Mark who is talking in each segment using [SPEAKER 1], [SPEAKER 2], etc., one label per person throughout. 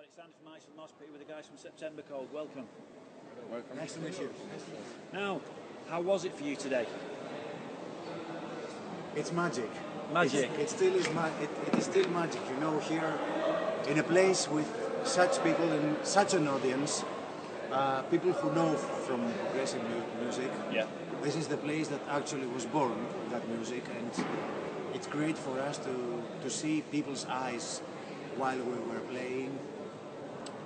[SPEAKER 1] everyone, it's Andy from Mosh with the guys from September Cold. Welcome.
[SPEAKER 2] Welcome.
[SPEAKER 3] Nice to meet you.
[SPEAKER 1] Now, how was it for you today?
[SPEAKER 3] It's magic.
[SPEAKER 1] Magic.
[SPEAKER 3] It still is. It is still magic. You know, here in a place with such people and such an audience, people who know from progressive music.
[SPEAKER 1] Yeah.
[SPEAKER 3] This is the place that actually was born that music, and it's great for us to see people's eyes while we were playing,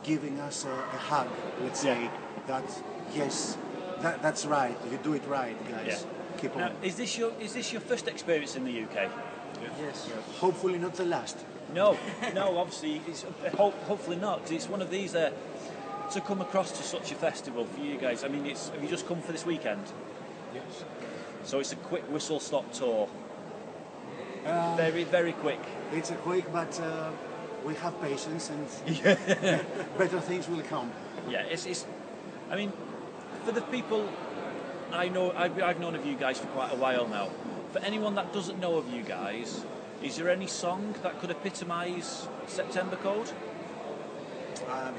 [SPEAKER 3] giving us a hug. Let's say that yes, that's right. You do it right, guys.
[SPEAKER 1] Yeah.
[SPEAKER 3] Keep on.
[SPEAKER 1] Now, is this your first experience in the UK?
[SPEAKER 3] Yes. Hopefully not the last.
[SPEAKER 1] No, obviously, it's, hopefully not. It's one of these to come across to such a festival for you guys. I mean, have you just come for this weekend?
[SPEAKER 3] Yes.
[SPEAKER 1] So it's a quick whistle-stop tour. Very, very quick.
[SPEAKER 3] It's a quick, but we have patience, and better things will come.
[SPEAKER 1] Yeah, it's. I mean, for the people I know, I've known of you guys for quite a while now. For anyone that doesn't know of you guys, is there any song that could epitomise September Cold?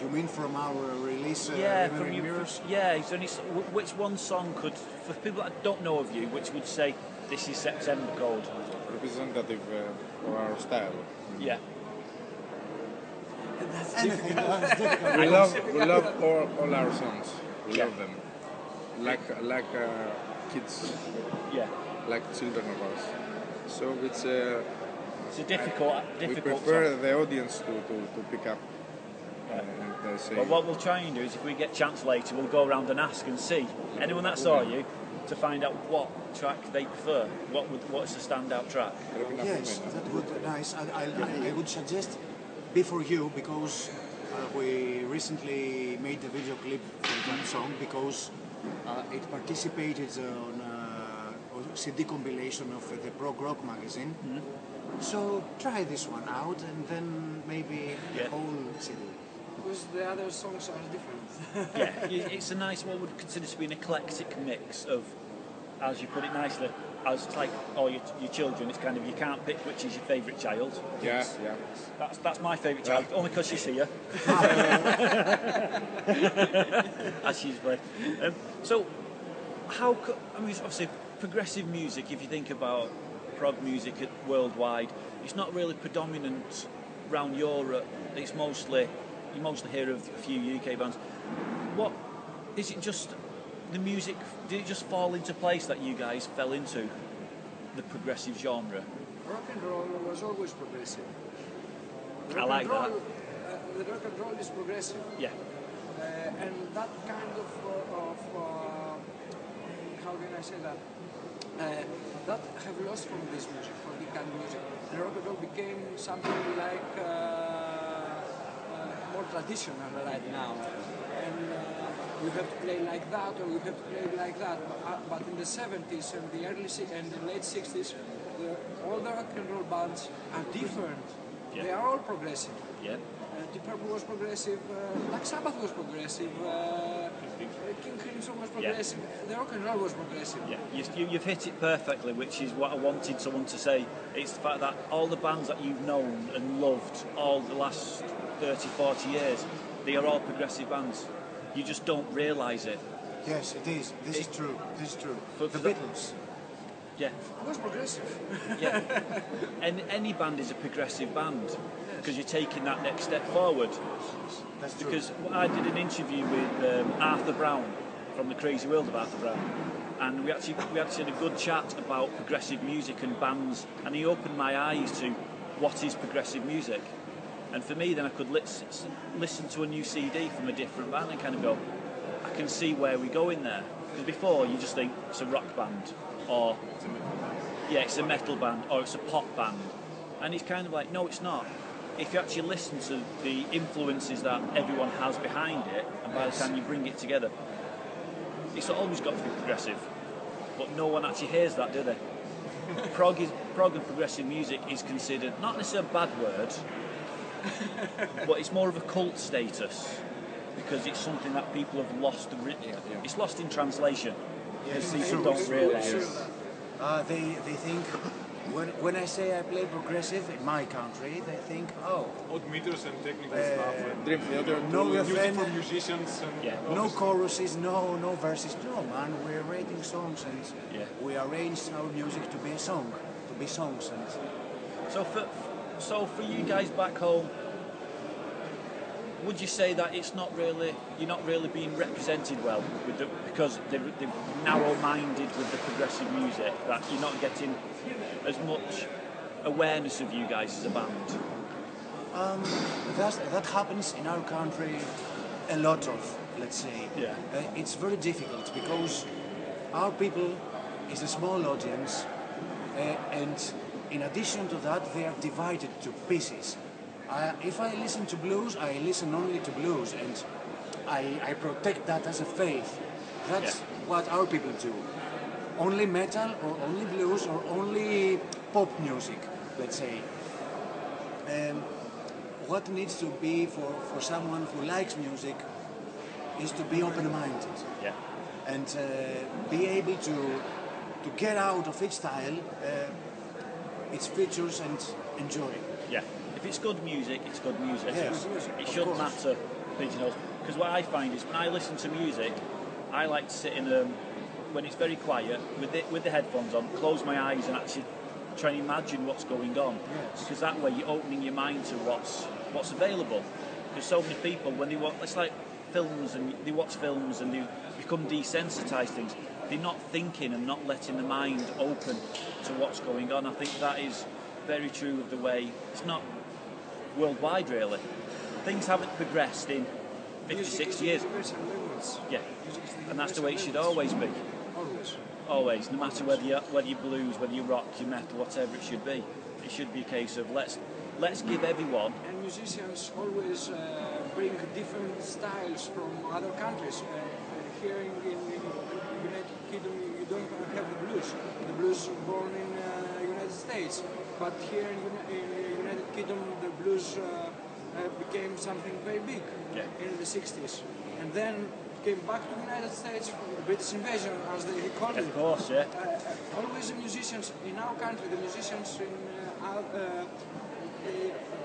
[SPEAKER 3] You mean from our release?
[SPEAKER 1] Yeah,
[SPEAKER 3] River
[SPEAKER 1] from
[SPEAKER 3] in
[SPEAKER 1] you.
[SPEAKER 3] Mirrors?
[SPEAKER 1] Yeah, is there any? Which one song could, for people that don't know of you, which would say this is September Cold?
[SPEAKER 2] Representative of our style.
[SPEAKER 1] Yeah.
[SPEAKER 3] Anything. That's difficult.
[SPEAKER 2] We love all our songs. We
[SPEAKER 1] Yeah.
[SPEAKER 2] love them. Like kids,
[SPEAKER 1] Yeah.
[SPEAKER 2] like children of ours. So
[SPEAKER 1] It's a difficult
[SPEAKER 2] we
[SPEAKER 1] song.
[SPEAKER 2] prefer the audience to pick up and say.
[SPEAKER 1] Well, what we'll try and do is, if we get a chance later, we'll go around and ask and see anyone that saw you to find out what track they prefer. What's the standout track?
[SPEAKER 3] Yes, that would be nice. I would suggest Before You, because we recently made a video clip for that song, because it participated on a CD compilation of the Prog Rock magazine. So try this one out, and then maybe the whole CD.
[SPEAKER 4] Because the other songs are different.
[SPEAKER 1] Yeah, it's a nice, what would consider to be an eclectic mix of, as you put it nicely, as like all your children, it's kind of, you can't pick which is your favourite child.
[SPEAKER 2] Yeah.
[SPEAKER 1] That's my favourite child, only because she's here. As she's played. So, I mean, obviously, progressive music, if you think about prog music worldwide, it's not really predominant around Europe. It's mostly, you mostly hear of a few UK bands. What, is it just the music, did it just fall into place that you guys fell into the progressive genre?
[SPEAKER 4] Rock and roll was always progressive.
[SPEAKER 1] I like that.
[SPEAKER 4] The rock and roll is progressive.
[SPEAKER 1] Yeah.
[SPEAKER 4] And that kind of how can I say that? That have lost from this music, from the kind of music. The rock and roll became something like more traditional right now. And we have to play like that, or we have to play like that. But in the 70s and the and the late 60s, all the rock and roll bands are different.
[SPEAKER 1] Yeah.
[SPEAKER 4] They are all progressive.
[SPEAKER 1] Yeah.
[SPEAKER 4] Deep Purple was progressive, Black Sabbath was progressive, King Crimson was progressive, the rock and roll was progressive.
[SPEAKER 1] Yeah, you've hit it perfectly, which is what I wanted someone to say. It's the fact that all the bands that you've known and loved all the last 30, 40 years, they are all progressive bands. You just don't realise it.
[SPEAKER 3] Yes, it is. This is true. This is true.
[SPEAKER 1] For
[SPEAKER 3] The
[SPEAKER 1] the-
[SPEAKER 3] Beatles.
[SPEAKER 1] Yeah.
[SPEAKER 4] It was progressive.
[SPEAKER 1] Yeah. And any band is a progressive band because you're taking that next step forward.
[SPEAKER 3] That's true.
[SPEAKER 1] Because I did an interview with Arthur Brown from the Crazy World of Arthur Brown, and we actually had a good chat about progressive music and bands, and he opened my eyes to what is progressive music. And for me, then I could listen to a new CD from a different band and kind of go, I can see where we go in there. Because before you just think it's a rock band, or it's a metal band, or it's a pop band, and it's kind of like, no, it's not. If you actually listen to the influences that everyone has behind it, and by the time you bring it together, it's always got to be progressive. But no one actually hears that, do they? Prog and progressive music is considered not necessarily a bad word, but it's more of a cult status because it's something that people have lost. It's lost in translation because people don't realise.
[SPEAKER 3] They think when I say I play progressive in my country, they think, oh,
[SPEAKER 5] Odd meters and technical stuff. And
[SPEAKER 2] Dream Theater.
[SPEAKER 3] no
[SPEAKER 5] music
[SPEAKER 3] refrain,
[SPEAKER 5] for musicians. And
[SPEAKER 1] Yeah.
[SPEAKER 3] no choruses, no verses. No, man, we're writing songs and
[SPEAKER 1] Yeah.
[SPEAKER 3] we arrange our music to be a song, to be songs. And
[SPEAKER 1] So for you guys back home, would you say that you're not really being represented well because they're narrow-minded with the progressive music, that you're not getting as much awareness of you guys as a band?
[SPEAKER 3] that happens in our country a lot of, let's say.
[SPEAKER 1] Yeah.
[SPEAKER 3] It's very difficult because our people is a small audience, and in addition to that, they are divided to pieces. If I listen to blues, I listen only to blues, and I protect that as a faith. That's what our people do. Only metal, or only blues, or only pop music, let's say. What needs to be for someone who likes music is to be open-minded
[SPEAKER 1] Yeah.
[SPEAKER 3] and be able to get out of each style its features and enjoy.
[SPEAKER 1] Yeah. If it's good music, it's good music.
[SPEAKER 3] Yes,
[SPEAKER 1] It
[SPEAKER 3] of
[SPEAKER 1] shouldn't
[SPEAKER 3] course.
[SPEAKER 1] matter pigeonholes. Because what I find is when I listen to music, I like to sit in when it's very quiet with the headphones on, close my eyes and actually try and imagine what's going on.
[SPEAKER 3] Yes.
[SPEAKER 1] Because that way you're opening your mind to what's available. Because so many people, when they watch, it's like films, and they watch films and they become desensitized things. They're not thinking and not letting the mind open to what's going on. I think that is very true of the way. It's not worldwide really. Things haven't progressed in 56 years.
[SPEAKER 4] Universal language.
[SPEAKER 1] Yeah,
[SPEAKER 4] Music is the
[SPEAKER 1] and that's the way it
[SPEAKER 4] universal
[SPEAKER 1] should always be.
[SPEAKER 4] language. Always.
[SPEAKER 1] Always, no matter whether you're blues, whether you rock, you metal, whatever it should be. It should be a case of let's give everyone.
[SPEAKER 4] And musicians always bring different styles from other countries. Here in United Kingdom, you don't have the blues. The blues born in United States, but here in United Kingdom, the blues became something very big in the 60s, and then came back to the United States for the British invasion, as they called it.
[SPEAKER 1] Of course, yeah.
[SPEAKER 4] Always the musicians in our country, the musicians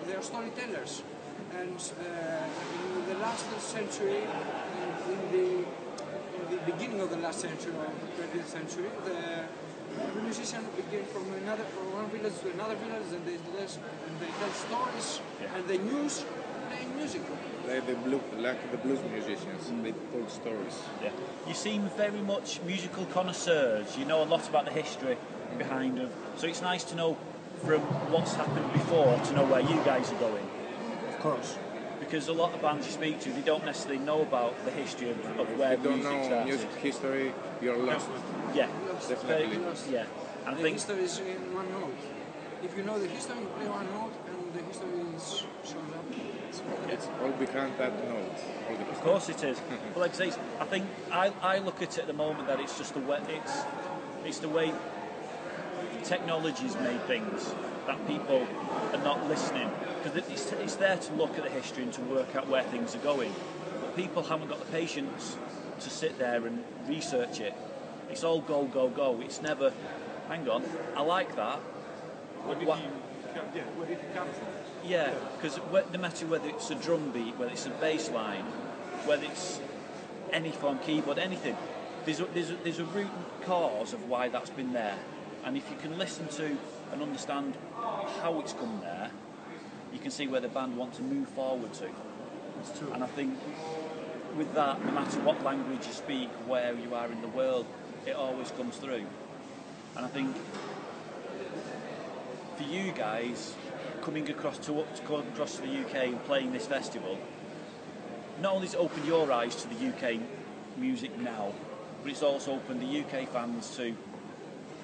[SPEAKER 4] they are storytellers, and in the last century, in the beginning of the last century, of the 20th century, the musician became from one village to another village, and they tell stories, and they play music.
[SPEAKER 2] Like the blues musicians, they told stories.
[SPEAKER 1] Yeah. You seem very much musical connoisseurs. You know a lot about the history behind of. So it's nice to know from what's happened before to know where you guys are going.
[SPEAKER 3] Of course.
[SPEAKER 1] Because a lot of bands you speak to, they don't necessarily know about the history of where
[SPEAKER 2] If you don't
[SPEAKER 1] music
[SPEAKER 2] know
[SPEAKER 1] started.
[SPEAKER 2] music history, you're lost.
[SPEAKER 1] Yeah,
[SPEAKER 2] Definitely.
[SPEAKER 1] yeah. And I
[SPEAKER 4] The
[SPEAKER 1] think
[SPEAKER 4] history is in one note. If you know the history, you play one note, and the history shows up.
[SPEAKER 2] It's all behind that note. All the
[SPEAKER 1] of course it is. But like I say, I think I look at it at the moment that it's just the way it's the way technology's made things that people are not listening, because it's there to look at the history and to work out where things are going, but people haven't got the patience to sit there and research it. It's all go, go, go. It's never, hang on, I like that.
[SPEAKER 5] where did he come from?
[SPEAKER 1] Yeah, because no matter whether it's a drum beat, whether it's a bass line, whether it's any form, keyboard, anything, there's a root cause of why that's been there. And if you can listen to and understand how it's come there, you can see where the band want to move forward to.
[SPEAKER 3] It's true.
[SPEAKER 1] And I think with that, no matter what language you speak, where you are in the world, it always comes through. And I think for you guys, coming across to the UK and playing this festival, not only has it opened your eyes to the UK music now, but it's also opened the UK fans to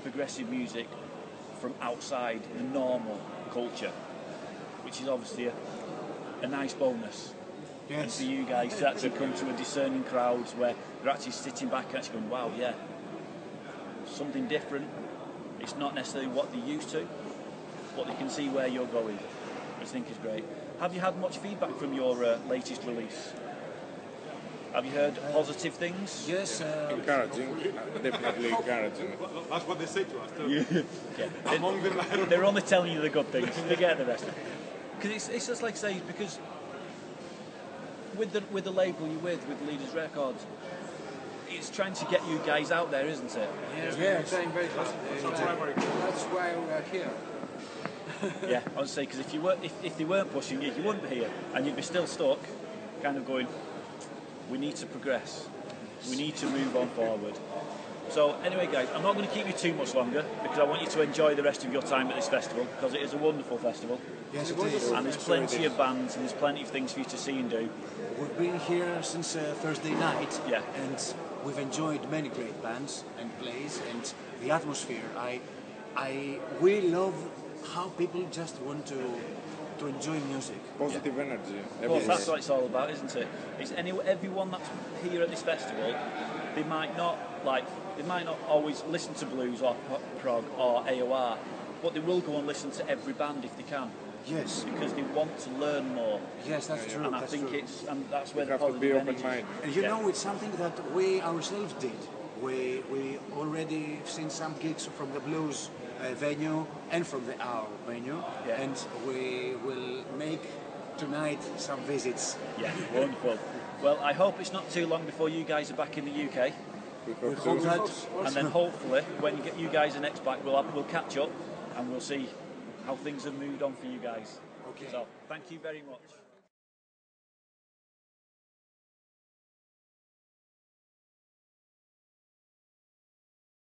[SPEAKER 1] progressive music from outside the normal culture, which is obviously a nice bonus. And
[SPEAKER 3] Yes.
[SPEAKER 1] for you guys to actually come to a discerning crowds where they're actually sitting back and actually going, wow, yeah, something different. It's not necessarily what they're used to, but they can see where you're going, which I think is great. Have you had much feedback from your latest release? Have you heard positive things?
[SPEAKER 3] Yes,
[SPEAKER 2] Encouraging, definitely encouraging.
[SPEAKER 5] That's what they say to us.
[SPEAKER 1] Yeah.
[SPEAKER 5] Among them, I don't
[SPEAKER 1] They're only telling you the good things. Forget the rest of it. Because it's just like say because with the label you're with Leaders Records, it's trying to get you guys out there, isn't it?
[SPEAKER 4] Yes, we are trying very hard. That's why we are here.
[SPEAKER 1] Yeah, I would say because if they weren't pushing you, you wouldn't be here, and you'd be still stuck, kind of going. We need to progress. We need to move on forward. So anyway, guys, I'm not going to keep you too much longer because I want you to enjoy the rest of your time at this festival because it is a wonderful festival.
[SPEAKER 3] yes, it is.
[SPEAKER 1] And there's plenty of bands and there's plenty of things for you to see and do.
[SPEAKER 3] We've been here since Thursday night,
[SPEAKER 1] Yeah.
[SPEAKER 3] and we've enjoyed many great bands and plays and the atmosphere. We love how people just want to enjoy music.
[SPEAKER 2] Positive energy.
[SPEAKER 1] Well,
[SPEAKER 2] everywhere.
[SPEAKER 1] that's what it's all about, isn't it? It's everyone that's here at this festival. They might not always listen to blues or prog or AOR, but they will go and listen to every band if they can
[SPEAKER 3] Yes,
[SPEAKER 1] because they want to learn more.
[SPEAKER 3] yes, that's true.
[SPEAKER 1] And I
[SPEAKER 3] that's
[SPEAKER 1] think
[SPEAKER 3] true.
[SPEAKER 1] that's where
[SPEAKER 2] You
[SPEAKER 1] the
[SPEAKER 2] have to be
[SPEAKER 1] positive
[SPEAKER 2] open
[SPEAKER 1] energy.
[SPEAKER 2] minded.
[SPEAKER 3] And you
[SPEAKER 1] Yeah.
[SPEAKER 3] know, it's something that we ourselves did. We already seen some gigs from the blues venue and from our venue,
[SPEAKER 1] Yeah.
[SPEAKER 3] and we will make tonight some visits.
[SPEAKER 1] Yeah, wonderful. Well, I hope it's not too long before you guys are back in the UK,
[SPEAKER 2] We
[SPEAKER 3] We
[SPEAKER 2] hope
[SPEAKER 3] hope
[SPEAKER 2] to.
[SPEAKER 3] that
[SPEAKER 1] and then hopefully when you guys are next back, we'll catch up and we'll see how things have moved on for you guys.
[SPEAKER 3] Okay.
[SPEAKER 1] So, thank you very much.